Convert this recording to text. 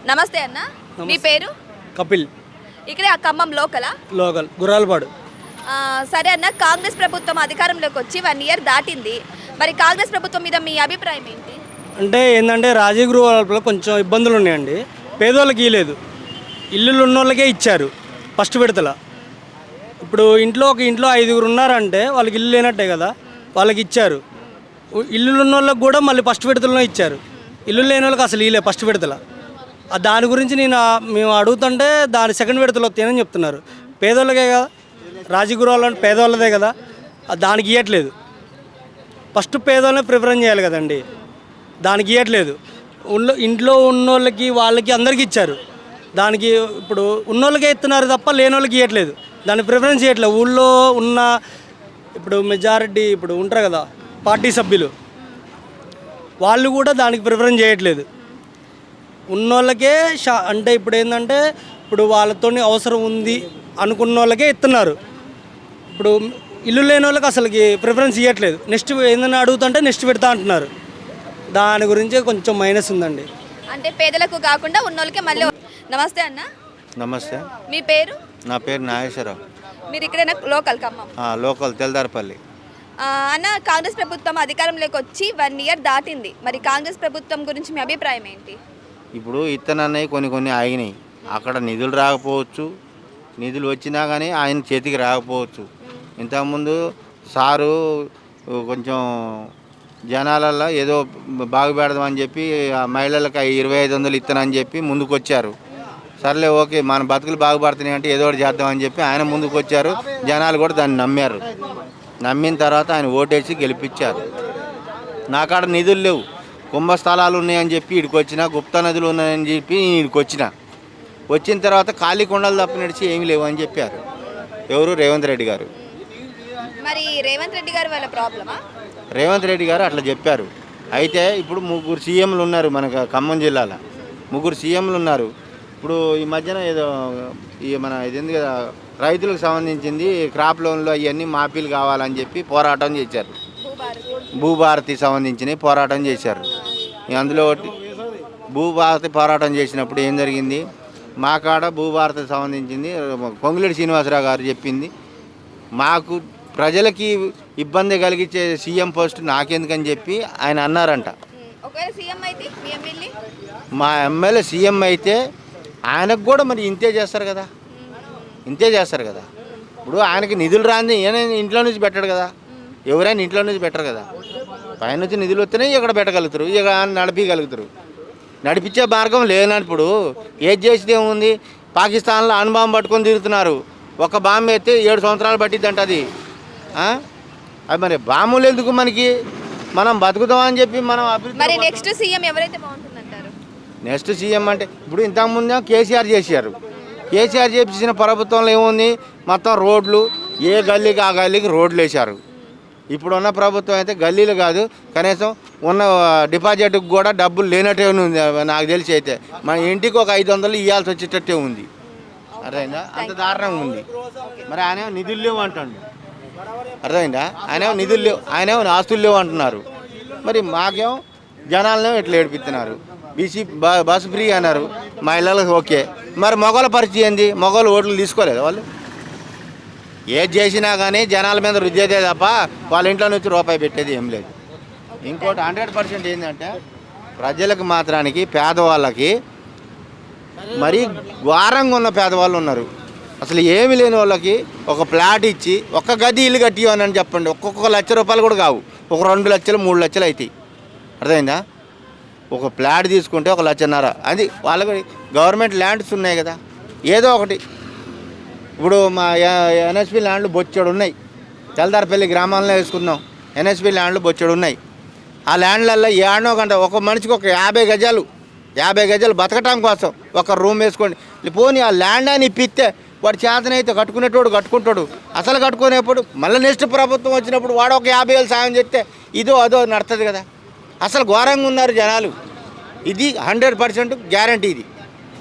నమస్తే అన్న, మీ పేరు? కపిల్. ఇక్కడే ఖమ్మం లోకలా? లోకల్ గుర్రాలపాడు. సరే అన్న, కాంగ్రెస్ ప్రభుత్వం అధికారంలోకి వచ్చి 1 ఇయర్ దాటింది. మరి కాంగ్రెస్ ప్రభుత్వం మీద మీ అభిప్రాయం ఏంటి? అంటే ఏంటంటే రాజీవ్ గృహాలలో కొంచెం ఇబ్బందులు ఉన్నాయండి. పేదోళ్ళకి ఇవ్వలేదు, ఇల్లులు ఉన్న వాళ్ళకే ఇచ్చారు ఫస్ట్ విడతల. ఇప్పుడు ఒక ఇంట్లో 5గురు ఉన్నారంటే వాళ్ళకి ఇల్లు లేనట్టే కదా, వాళ్ళకి ఇచ్చారు. ఇల్లులు ఉన్న వాళ్ళకి కూడా మళ్ళీ ఫస్ట్ విడతలో ఇచ్చారు. ఇల్లు లేని వాళ్ళకి అసలు ఇవ్వలే ఫస్ట్ విడతల. దాని గురించి మేము అడుగుతుంటే దాని సెకండ్ విడతలో వస్తాయని చెప్తున్నారు. పేదోళ్ళకే కదా, రాజగృహాలు అంటే పేదవాళ్ళదే కదా, దానికి ఇవ్వట్లేదు. ఫస్ట్ పేదోళ్ళని ప్రిఫరెన్స్ చేయాలి కదండి, దానికి ఇవ్వట్లేదు. ఇంట్లో ఉన్నోళ్ళకి వాళ్ళకి అందరికీ ఇచ్చారు. దానికి ఇప్పుడు ఉన్నోళ్ళకే ఇస్తున్నారు తప్ప లేని వాళ్ళకి ఇవ్వట్లేదు. దాన్ని ప్రిఫరెన్స్ చేయట్లేదు. ఊళ్ళో ఉన్న ఇప్పుడు మెజారిటీ ఇప్పుడు ఉంటారు కదా పార్టీ సభ్యులు, వాళ్ళు కూడా దానికి ప్రిఫరెన్స్ చేయట్లేదు. ఉన్నోళ్ళకే అంటే ఇప్పుడు ఏంటంటే ఇప్పుడు వాళ్ళతో అవసరం ఉంది అనుకున్న వాళ్ళకే ఇస్తున్నారు. ఇప్పుడు ఇల్లు లేని వాళ్ళకి అసలుకి ప్రిఫరెన్స్ ఇవ్వట్లేదు. నెక్స్ట్ ఏందని అడుగుతుంటే నెక్స్ట్ పెడతా అంటున్నారు. దాని గురించి కొంచెం మైనస్ ఉందండి. అంటే పేదలకు కాకుండా ఉన్నోళ్ళకే మళ్ళీ. నమస్తే అన్న. నమస్తే. మీ పేరు? నా పేరు నాగేశ్వరరావు. మీరు ఇక్కడైనా లోకల్ ఖమ్మం? లోకల్ తెల్దారపల్లి. అన్న, కాంగ్రెస్ ప్రభుత్వం అధికారంలోకి వచ్చి 1 ఇయర్ దాటింది. మరి కాంగ్రెస్ ప్రభుత్వం గురించి మీ అభిప్రాయం ఏంటి? ఇప్పుడు ఇత్తనాన్ని కొన్ని ఆగినాయి. అక్కడ నిధులు రాకపోవచ్చు, నిధులు వచ్చినా కానీ ఆయన చేతికి రాకపోవచ్చు. ఇంతకుముందు సారు కొంచెం జనాలల్లో ఏదో బాగు పెడదామని చెప్పి ఆ మహిళలకు 2500 ఇస్తానని చెప్పి ముందుకు వచ్చారు. సర్లే ఓకే, మన బతుకులు బాగుపడుతున్నాయి అంటే ఏదో ఒకటి చేద్దామని చెప్పి ఆయన ముందుకు వచ్చారు. జనాలు కూడా దాన్ని నమ్మారు. నమ్మిన తర్వాత ఆయన ఓటేసి గెలిపించారు. నాకాడ నిధులు లేవు, కుంభస్థలాలు ఉన్నాయని చెప్పి ఇక్కడికి వచ్చిన, గుప్తా నదులు ఉన్నాయని చెప్పి ఇక్కడికి వచ్చిన తర్వాత ఖాళీ కొండలు తప్ప నడిచి ఏమీ లేవు అని చెప్పారు. ఎవరు? రేవంత్ రెడ్డి గారు. మరి రేవంత్ రెడ్డి గారు వాళ్ళ ప్రాబ్లమా? రేవంత్ రెడ్డి గారు అట్లా చెప్పారు. అయితే ఇప్పుడు 3 సీఎంలు ఉన్నారు మనకు ఖమ్మం జిల్లాలో. 3 సీఎంలు ఉన్నారు. ఇప్పుడు ఈ మధ్యన ఏదో మన ఇది ఉంది కదా, రైతులకు సంబంధించింది క్రాప్ లోన్లు అవన్నీ మాఫీలు కావాలని చెప్పి పోరాటం చేశారు. భూభారతి సంబంధించిన పోరాటం చేశారు. అందులో భూభారతి పోరాటం చేసినప్పుడు ఏం జరిగింది, మా కాడ భూభారతికి సంబంధించింది పొంగులేటి శ్రీనివాసరావు గారు చెప్పింది, మాకు ప్రజలకి ఇబ్బంది కలిగించే సీఎం పోస్ట్ నాకెందుకని చెప్పి ఆయన అన్నారంట. మా ఎమ్మెల్యే సీఎం అయితే ఆయనకు కూడా మరి ఇంతే చేస్తారు కదా. ఇప్పుడు ఆయనకి నిధులు రాంది ఇంట్లో నుంచి పెట్టడు కదా, ఎవరైనా ఇంట్లో నుంచి పెట్టరు కదా. పైన నుంచి నిధులు వస్తేనే ఇక్కడ పెట్టగలుగుతారు, ఇక నడిపించగలుగుతారు. నడిపించే మార్గం లేనప్పుడు ఏది చేసేది ఏముంది. పాకిస్తాన్లో అణుబాంబు పట్టుకొని తిరుగుతున్నారు. ఒక బాంబు అయితే 7 సంవత్సరాలు పట్టిద్దంట అది. అది మరి బాంబులు ఎందుకు మనకి, మనం బతుకుతామని చెప్పి మనం మరి నెక్స్ట్ సీఎం ఎవరైతే బాగుంటుందంటారు? నెక్స్ట్ సీఎం అంటే ఇప్పుడు ఇంతకుముందే కేసీఆర్ చేశారు. కేసీఆర్ చేసిన ప్రభుత్వంలో ఏముంది, మొత్తం రోడ్లు ఏ గల్లీకి ఆ గల్లీకి రోడ్లు వేశారు. ఇప్పుడున్న ప్రభుత్వం అయితే గల్లీలు కాదు, కనీసం ఉన్న డిపాజిట్కి కూడా డబ్బులు లేనట్టే ఉంది. నాకు తెలిసి అయితే మన ఇంటికి ఒక 500 ఇవ్వాల్సి వచ్చేటట్టే ఉంది. అర్థమైందా? అంత దారుణంగా ఉంది. మరి ఆయన నిధులు లేవు అంటాడు. అర్థమైందా? ఆయనేమో నిధులు లేవు, ఆయనేమో ఆస్తులు లేవు అంటున్నారు. మరి మాకేమో జనాలనేమో ఇట్లా ఏడిపిస్తున్నారు. బస్సు ఫ్రీ అన్నారు, మహిళలకు ఓకే. మరి మగవాళ్ళ పరిస్థితి ఏంది? మగవాళ్ళు ఓట్లు తీసుకోలేదు. వాళ్ళు ఏది చేసినా కానీ జనాల మీద రుద్దేదే తప్ప వాళ్ళ ఇంట్లో నుంచి రూపాయి పెట్టేది ఏం లేదు. ఇంకోటి 100% ఏంటంటే ప్రజలకు మాత్రానికి పేదవాళ్ళకి మరీ ఘోరంగా ఉన్న పేదవాళ్ళు ఉన్నారు. అసలు ఏమి లేని వాళ్ళకి ఒక ప్లాట్ ఇచ్చి ఒక్క గది ఇల్లు కట్టివని చెప్పండి, ఒక్కొక్క ₹1,00,000 కూడా కావు, ఒక 2 లక్షలు 3 లక్షలు అవుతాయి. అర్థమైందా? ఒక ప్లాట్ తీసుకుంటే 1,50,000. అది వాళ్ళకి గవర్నమెంట్ ల్యాండ్స్ ఉన్నాయి కదా, ఏదో ఒకటి. ఇప్పుడు మా ఎన్ఎస్పి ల్యాండ్లు బొచ్చెడు ఉన్నాయి. తెల్దారపల్లి గ్రామాల్లో వేసుకుందాం, ఎన్ఎస్పి ల్యాండ్లు బొచ్చెడు ఉన్నాయి. ఆ ల్యాండ్లలో ఏడనో గంట ఒక మనిషికి ఒక 50 గజాలు బతకటం కోసం ఒక రూమ్ వేసుకోండి. పోనీ ఆ ల్యాండ్ అని ఇప్పిస్తే వాడు చేతనైతే కట్టుకునేటోడు కట్టుకుంటాడు. అసలు కట్టుకునేప్పుడు మళ్ళీ నెక్స్ట్ ప్రభుత్వం వచ్చినప్పుడు వాడు ఒక 50,000 సాయం చేస్తే ఇదో అదో నడుతుంది కదా. అసలు ఘోరంగా ఉన్నారు జనాలు. ఇది 100% గ్యారంటీ. ఇది